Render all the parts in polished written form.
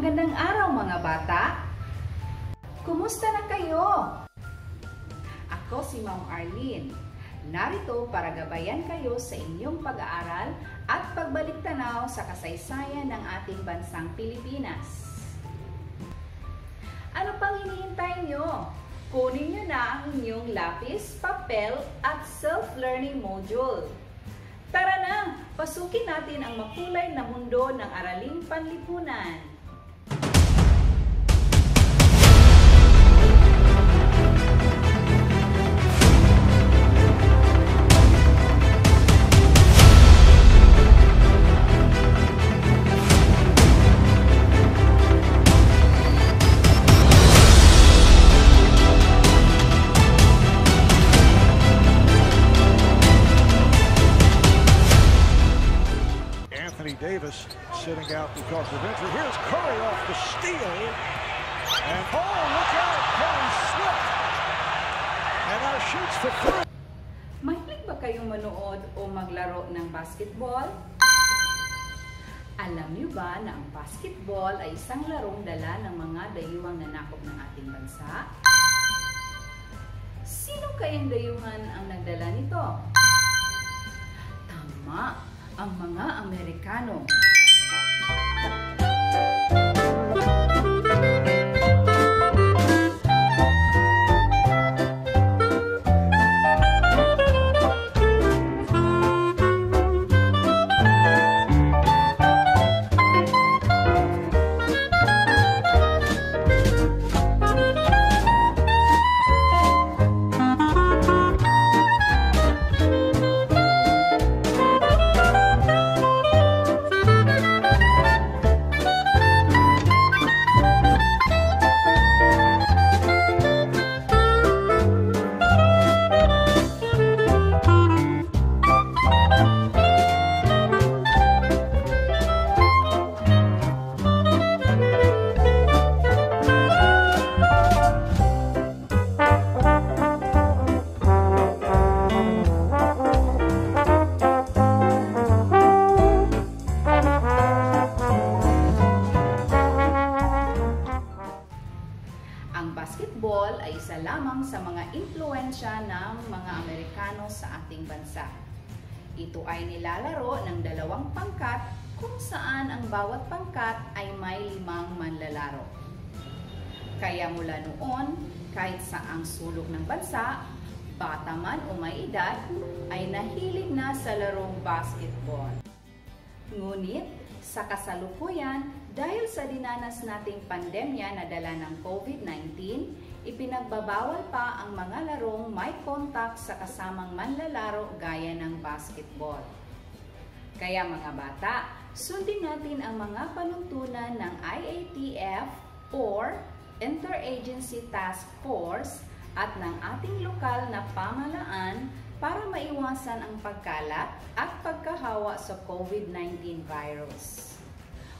Magandang araw mga bata! Kumusta na kayo? Ako si Ma'am Arlene. Narito para gabayan kayo sa inyong pag-aaral at pagbalik-tanaw sa kasaysayan ng ating bansang Pilipinas. Ano pang hinihintay nyo? Kunin nyo na ang inyong lapis, papel at self-learning module. Tara na! Pasukin natin ang makulay na mundo ng Araling Panlipunan. Davis sitting out because of injury. Here's Curry off the steal. And oh, look out! Curry slipped. And now shoots for three. Mahilig ba kayong manood o maglaro ng basketball? Alam niyo ba na ang basketball ay isang larong dala ng mga dayuhang nanakop ng ating bansa? Sino kayang dayuhan ang nagdala nito? Tama! Ang mga Amerikano. Ang basketball ay isa lamang sa mga impluensya ng mga Amerikano sa ating bansa. Ito ay nilalaro ng dalawang pangkat kung saan ang bawat pangkat ay may 5 manlalaro. Kaya mula noon, kahit sa ang sulok ng bansa, bata man o may edad, ay nahilig na sa larong basketball. Ngunit, sa kasalukuyan, dahil sa dinanas nating pandemya na dala ng COVID-19, ipinagbabawal pa ang mga larong may contact sa kasamang manlalaro gaya ng basketball. Kaya mga bata, sundin natin ang mga panuntunan ng IATF or Interagency Task Force at ng ating lokal na pamahalaan para maiwasan ang pagkalat at pagkahawa sa COVID-19 virus.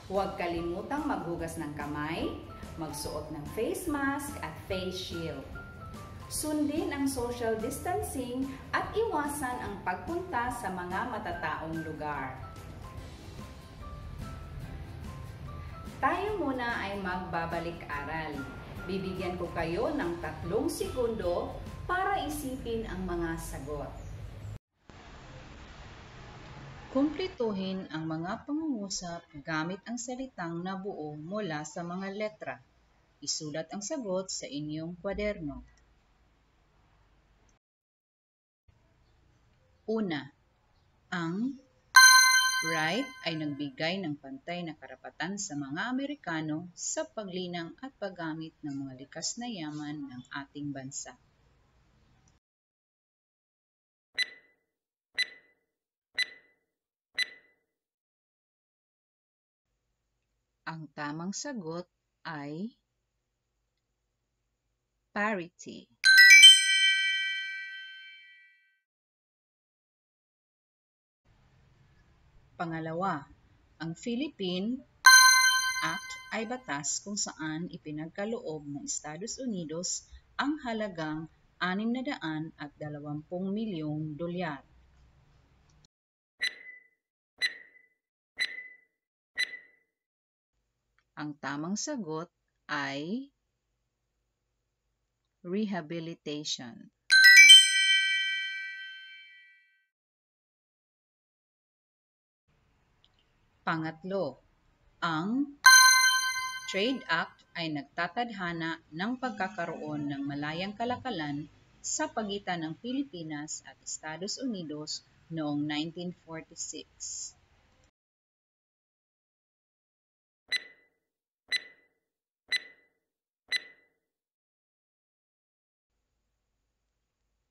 Huwag kalimutang maghugas ng kamay, magsuot ng face mask at face shield. Sundin ang social distancing at iwasan ang pagpunta sa mga matataong lugar. Tayo muna ay magbabalik-aral. Bibigyan ko kayo ng 3 segundo para isipin ang mga sagot. Kumplituhin ang mga pangungusap gamit ang salitang nabuo mula sa mga letra. Isulat ang sagot sa inyong kwaderno. Una, ang right ay nagbigay ng pantay na karapatan sa mga Amerikano sa paglinang at paggamit ng mga likas na yaman ng ating bansa. Ang tamang sagot ay parity. Pangalawa, ang Philippine Act ay batas kung saan ipinagkaloob ng Estados Unidos ang halagang 620 milyong dolyar. Ang tamang sagot ay rehabilitation. Pangatlo, ang Trade Act ay nagtatadhana ng pagkakaroon ng malayang kalakalan sa pagitan ng Pilipinas at Estados Unidos noong 1946.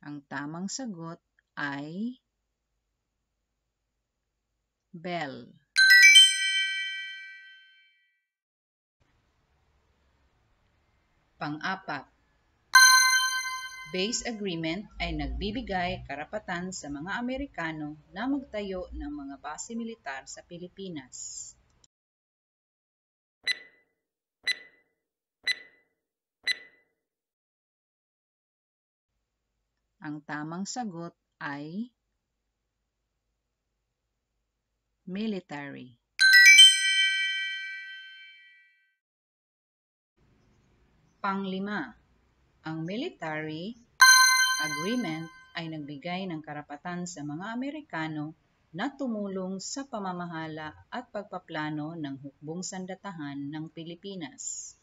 Ang tamang sagot ay Bell. Pang-apat, base agreement ay nagbibigay karapatan sa mga Amerikano na magtayo ng mga base militar sa Pilipinas. Ang tamang sagot ay military. Panglima, ang military agreement ay nagbigay ng karapatan sa mga Amerikano na tumulong sa pamamahala at pagpaplano ng hukbong sandatahan ng Pilipinas.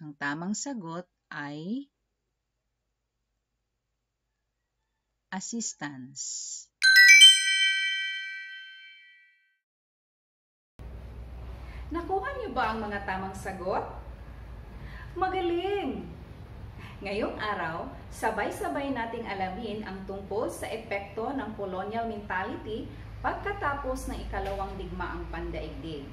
Ang tamang sagot ay assistance. Nakuha niyo ba ang mga tamang sagot? Magaling! Ngayong araw, sabay-sabay nating alamin ang tungkol sa epekto ng colonial mentality pagkatapos ng ikalawang digmaang pandaigdig.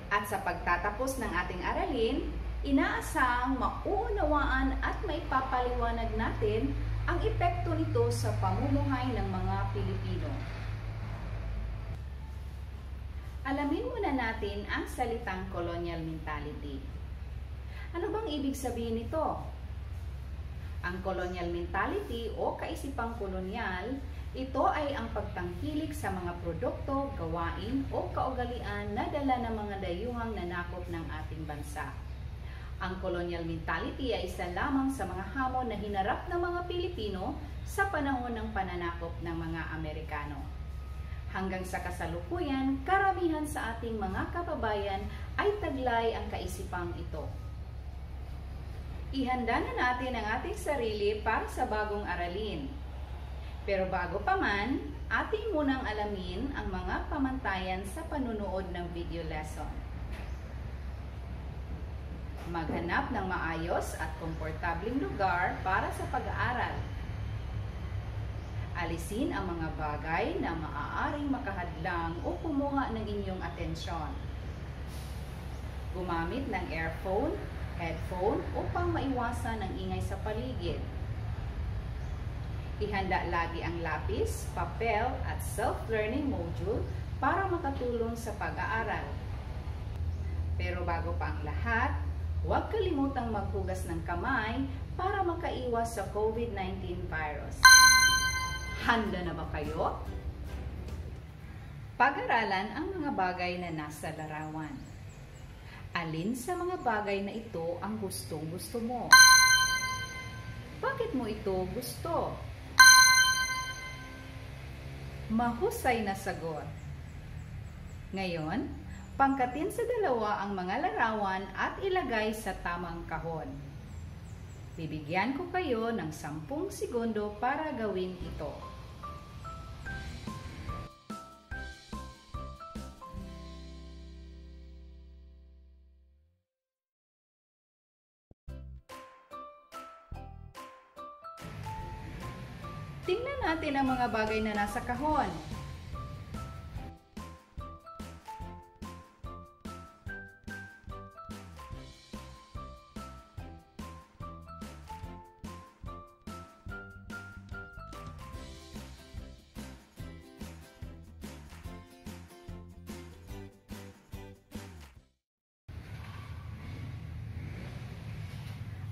At sa pagtatapos ng ating aralin, inaasahang mauunawaan at maipapaliwanag natin ang epekto nito sa pamumuhay ng mga Pilipino. Alamin muna natin ang salitang colonial mentality. Ano bang ibig sabihin nito? Ang colonial mentality o kaisipang kolonyal, ito ay ang pagtangkilik sa mga produkto, gawain o kaugalian na dala ng mga dayuhang nanakop ng ating bansa. Ang colonial mentality ay isa lamang sa mga hamon na hinarap ng mga Pilipino sa panahon ng pananakop ng mga Amerikano. Hanggang sa kasalukuyan, karamihan sa ating mga kababayan ay taglay ang kaisipang ito. Ihanda na natin ang ating sarili para sa bagong aralin. Pero bago pa man, ating munang alamin ang mga pamantayan sa panunood ng video lesson. Maghanap ng maayos at komportableng lugar para sa pag-aaral. Alisin ang mga bagay na maaaring makahadlang o kumuha ng inyong atensyon. Gumamit ng earphone, headphone upang maiwasan ang ingay sa paligid. Ihanda lagi ang lapis, papel at self-learning module para makatulong sa pag-aaral. Pero bago pa ang lahat, huwag kalimutang maghugas ng kamay para makaiwas sa COVID-19 virus. Handa na ba kayo? Pag-aralan ang mga bagay na nasa larawan. Alin sa mga bagay na ito ang gustong-gusto mo? Bakit mo ito gusto? Mahusay na sagot. Ngayon, pangkatin sa dalawa ang mga larawan at ilagay sa tamang kahon. Bibigyan ko kayo ng 10 segundo para gawin ito. Tingnan natin ang mga bagay na nasa kahon.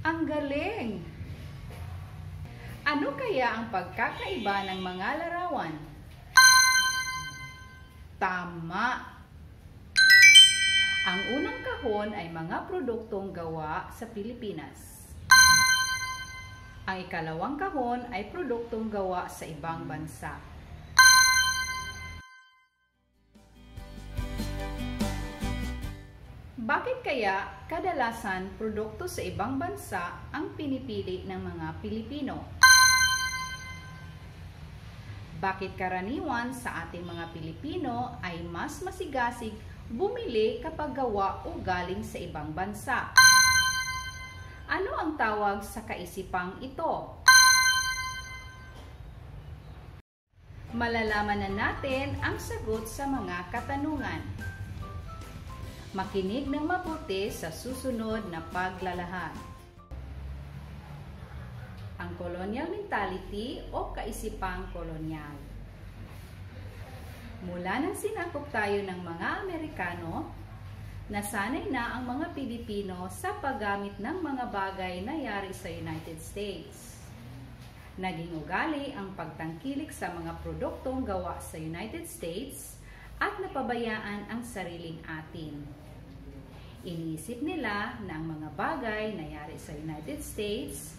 Ang galing! Ano kaya ang pagkakaiba ng mga larawan? Tama! Ang unang kahon ay mga produktong gawa sa Pilipinas. Ang ikalawang kahon ay produktong gawa sa ibang bansa. Bakit kaya kadalasan produkto sa ibang bansa ang pinipili ng mga Pilipino? Bakit karaniwan sa ating mga Pilipino ay mas masigasig bumili kapag gawa o galing sa ibang bansa? Ano ang tawag sa kaisipang ito? Malalaman na natin ang sagot sa mga katanungan. Makinig ng mabuti sa susunod na paglalahad. Ang colonial mentality o kaisipang kolonyal. Mula nang sinakop tayo ng mga Amerikano, nasanay na ang mga Pilipino sa paggamit ng mga bagay na yari sa United States. Naging ugali ang pagtangkilik sa mga produktong gawa sa United States at napabayaan ang sariling atin. Iniisip nila na ang mga bagay na yari sa United States,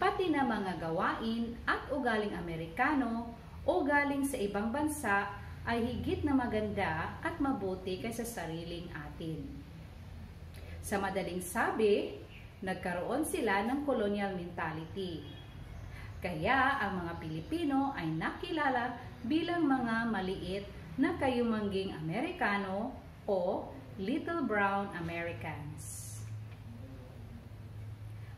pati na mga gawain at ugaling Amerikano o galing sa ibang bansa ay higit na maganda at mabuti kaysa sariling atin. Sa madaling sabi, nagkaroon sila ng colonial mentality. Kaya ang mga Pilipino ay nakilala bilang mga maliit na kayumangging Amerikano o Little Brown Americans.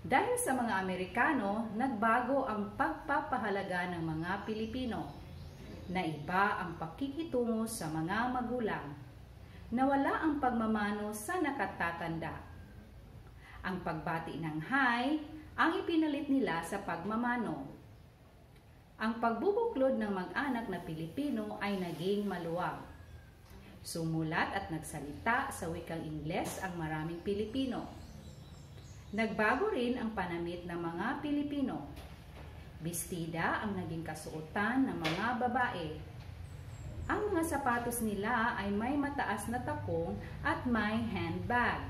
Dahil sa mga Amerikano, nagbago ang pagpapahalaga ng mga Pilipino. Naiba ang pakikitungo sa mga magulang. Nawala ang pagmamano sa nakatatanda. Ang pagbati ng hi ang ipinalit nila sa pagmamano. Ang pagbubuklod ng mag-anak na Pilipino ay naging maluwag. Sumulat at nagsalita sa wikang Ingles ang maraming Pilipino. Nagbago rin ang panamit ng mga Pilipino. Bestida ang naging kasuotan ng mga babae. Ang mga sapatos nila ay may mataas na takong at may handbag.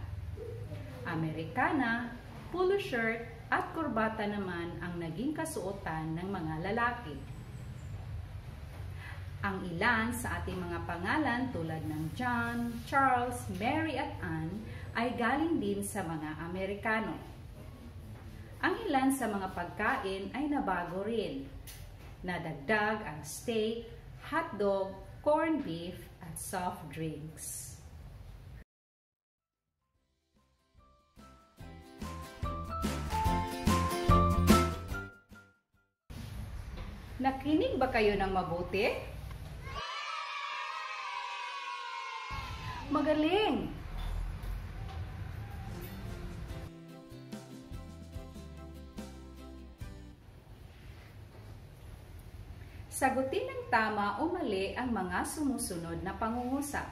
Amerikana, polo shirt at kurbata naman ang naging kasuotan ng mga lalaki. Ang ilan sa ating mga pangalan tulad ng John, Charles, Mary at Anne ay galing din sa mga Amerikano. Ang ilan sa mga pagkain ay nabago rin. Nadagdag ang steak, hotdog, corned beef at soft drinks. Nakinig ba kayo ng mabuti? Magaling! Sagutin ng tama o mali ang mga sumusunod na pangungusap.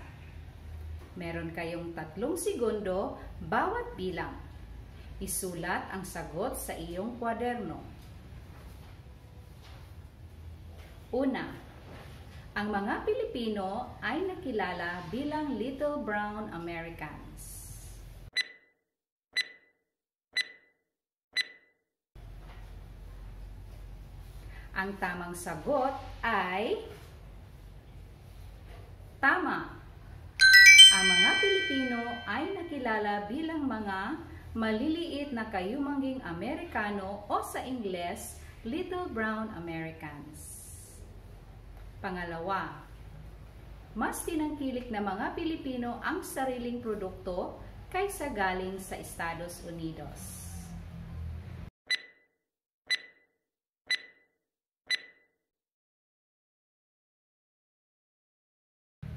Meron kayong 3 segundo bawat bilang. Isulat ang sagot sa iyong kwaderno. Una, ang mga Pilipino ay nakilala bilang Little Brown Americans. Ang tamang sagot ay tama. Ang mga Pilipino ay nakilala bilang mga maliliit na kayumangging Amerikano o sa Ingles, Little Brown Americans. Pangalawa, mas tinangkilik na mga Pilipino ang sariling produkto kaysa galing sa Estados Unidos.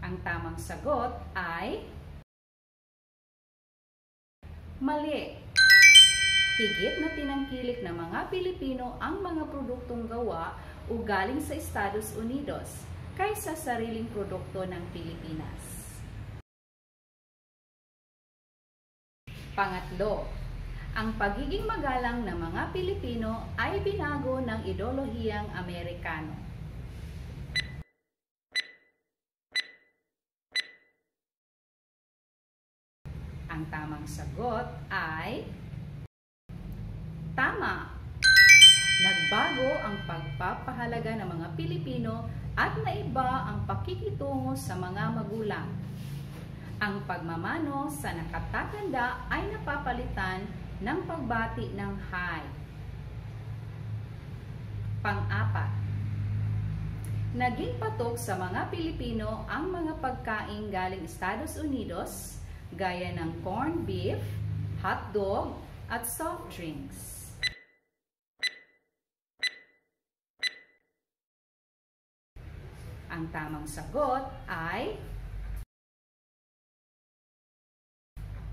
Ang tamang sagot ay mali. Higit na tinangkilik ng mga Pilipino ang mga produktong gawa o galing sa Estados Unidos kaysa sariling produkto ng Pilipinas. Pangatlo, ang pagiging magalang ng mga Pilipino ay binago ng ideolohiyang Amerikano. Ang tamang sagot ay tama. Nagbago ang pagpapahalaga ng mga Pilipino at naiba ang pakikitungo sa mga magulang. Ang pagmamano sa nakatatanda ay napapalitan ng pagbati ng hi. Pang-apat, naging patok sa mga Pilipino ang mga pagkain galing Estados Unidos gaya ng corned beef, hotdog, at soft drinks. Ang tamang sagot ay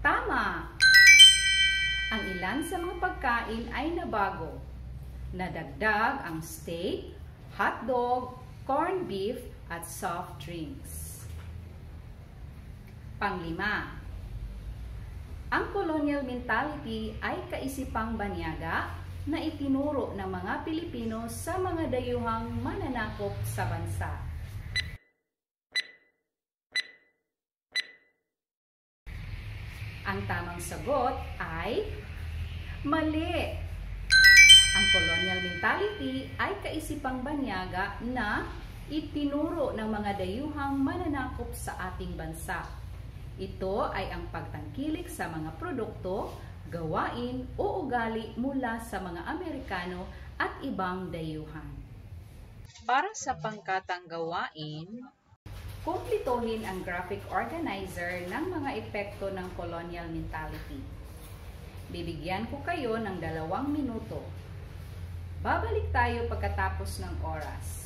tama. Ang ilan sa mga pagkain ay nabago. Nadagdag ang steak, hotdog, corned beef, at soft drinks. Panglima, ang colonial mentality ay kaisipang banyaga na itinuro ng mga Pilipino sa mga dayuhang mananakop sa bansa. Ang tamang sagot ay mali. Ang colonial mentality ay kaisipang banyaga na itinuro ng mga dayuhang mananakop sa ating bansa. Ito ay ang pagtangkilik sa mga produkto, gawain o ugali mula sa mga Amerikano at ibang dayuhan. Para sa pangkatang gawain, kumplituhin ang graphic organizer ng mga epekto ng colonial mentality. Bibigyan ko kayo ng 2 minuto. Babalik tayo pagkatapos ng oras.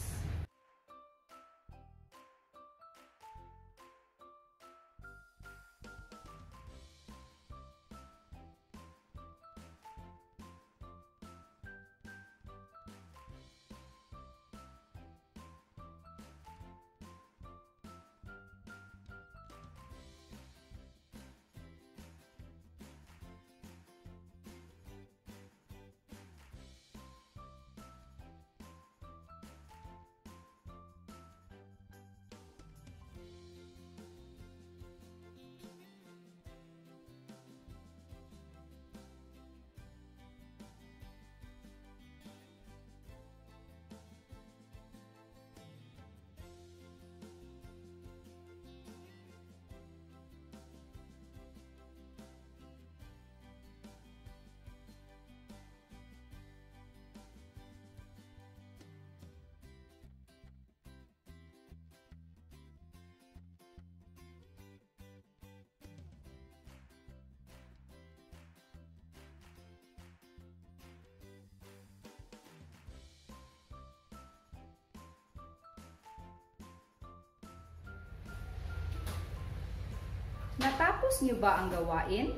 Natapos niyo ba ang gawain?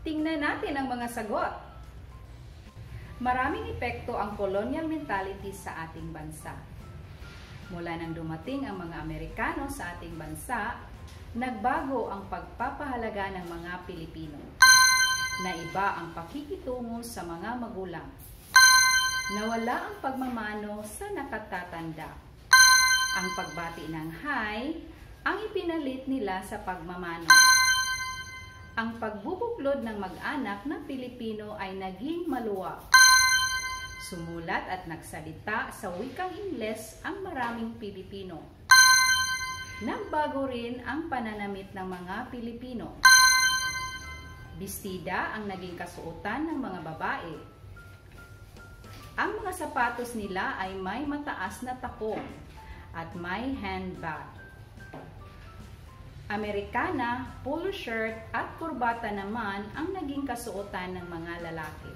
Tingnan natin ang mga sagot. Maraming epekto ang colonial mentality sa ating bansa. Mula nang dumating ang mga Amerikano sa ating bansa, nagbago ang pagpapahalaga ng mga Pilipino. Naiba ang pakikitungo sa mga magulang. Nawala ang pagmamano sa nakatatanda. Ang pagbati ng hi ang ipinalit nila sa pagmamano. Ang pagbubuklod ng mag-anak ng Pilipino ay naging maluwag. Sumulat at nagsalita sa wikang Ingles ang maraming Pilipino. Nagbago rin ang pananamit ng mga Pilipino. Bestida ang naging kasuotan ng mga babae. Ang mga sapatos nila ay may mataas na takong at may handbag. Amerikana, polo shirt at kurbata naman ang naging kasuotan ng mga lalaki.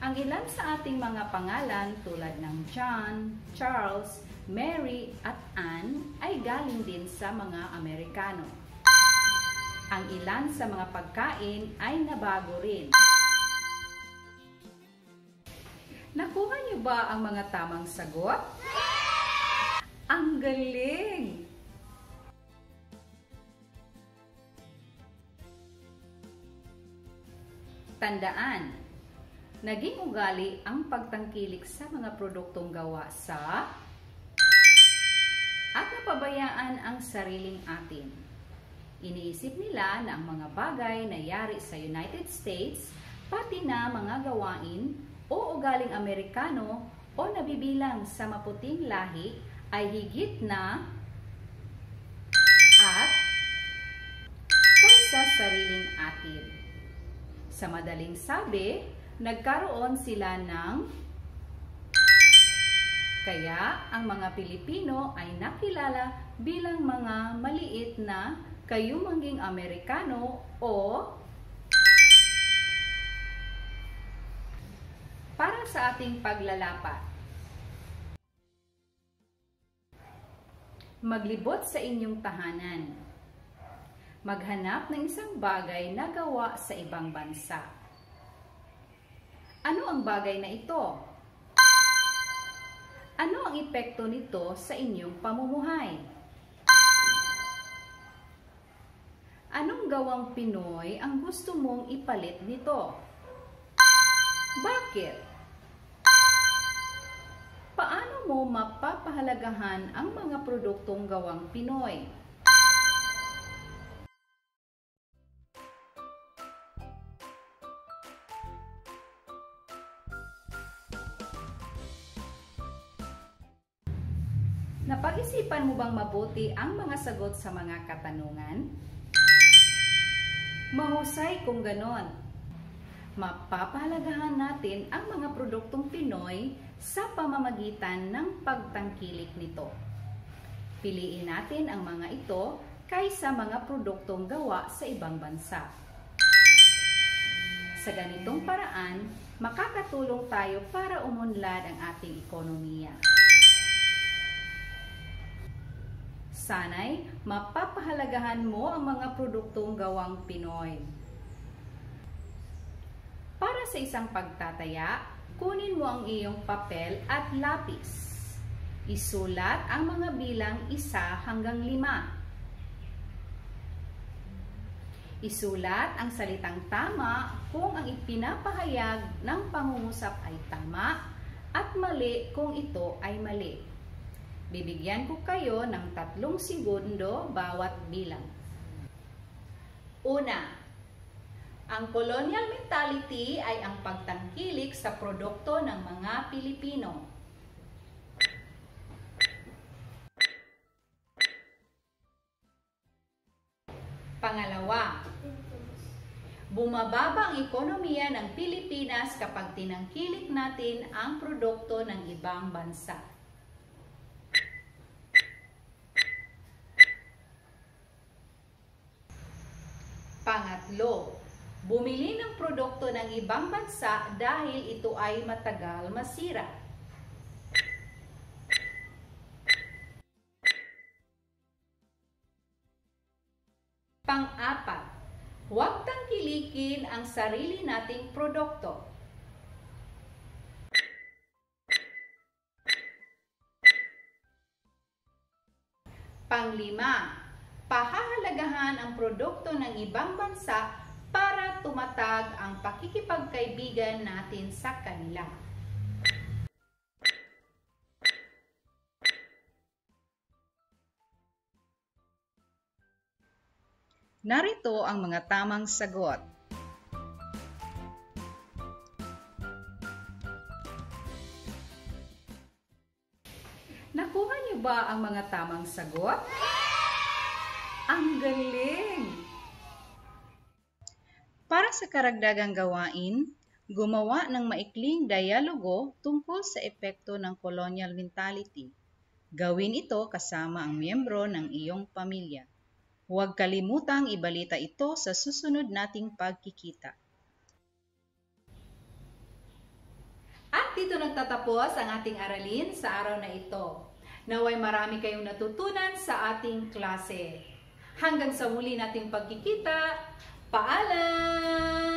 Ang ilan sa ating mga pangalan tulad ng John, Charles, Mary at Anne ay galing din sa mga Amerikano. Ang ilan sa mga pagkain ay nabago rin. Nakuha niyo ba ang mga tamang sagot? Ang galing! Tandaan, naging ugali ang pagtangkilik sa mga produktong gawa sa at napabayaan ang sariling atin. Iniisip nila na ang mga bagay na yari sa United States, pati na mga gawain o ugaling Amerikano o nabibilang sa maputing lahi ay higit na at kaysa sariling atin. Sa madaling sabi, nagkaroon sila ng kaya ang mga Pilipino ay nakilala bilang mga maliit na kayumanging Amerikano o para sa ating paglalapat. Maglibot sa inyong tahanan. Maghanap ng isang bagay na gawa sa ibang bansa. Ano ang bagay na ito? Ano ang epekto nito sa inyong pamumuhay? Anong gawang Pinoy ang gusto mong ipalit nito? Bakit? Paano mo mapapahalagahan ang mga produktong gawang Pinoy? Napag-isipan mo bang mabuti ang mga sagot sa mga katanungan? Mahusay kung ganon. Mapapahalagahan natin ang mga produktong Pinoy sa pamamagitan ng pagtangkilik nito. Piliin natin ang mga ito kaysa mga produktong gawa sa ibang bansa. Sa ganitong paraan, makakatulong tayo para umunlad ang ating ekonomiya. Sana'y mapapahalagahan mo ang mga produktong gawang Pinoy. Para sa isang pagtataya, kunin mo ang iyong papel at lapis. Isulat ang mga bilang 1 hanggang 5. Isulat ang salitang tama kung ang ipinapahayag ng pangungusap ay tama at mali kung ito ay mali. Bibigyan ko kayo ng 3 segundo bawat bilang. Una, ang colonial mentality ay ang pagtangkilik sa produkto ng mga Pilipino. Pangalawa, bumababa ang ekonomiya ng Pilipinas kapag tinangkilik natin ang produkto ng ibang bansa. Pangatlo, bumili ng produkto ng ibang bansa dahil ito ay matagal masira. Pang-apat, huwag tangkilikin ang sarili nating produkto. Pang-lima, pahahalagahan ang produkto ng ibang bansa para tumatag ang pakikipagkaibigan natin sa kanila. Narito ang mga tamang sagot. Nakuha niyo ba ang mga tamang sagot? Ang galing! Para sa karagdagang gawain, gumawa ng maikling dialogo tungkol sa epekto ng colonial mentality. Gawin ito kasama ang miyembro ng iyong pamilya. Huwag kalimutang ibalita ito sa susunod nating pagkikita. At dito nagtatapos ang ating aralin sa araw na ito. Naway marami kayong natutunan sa ating klase. Hanggang sa muli nating pagkikita, paalam!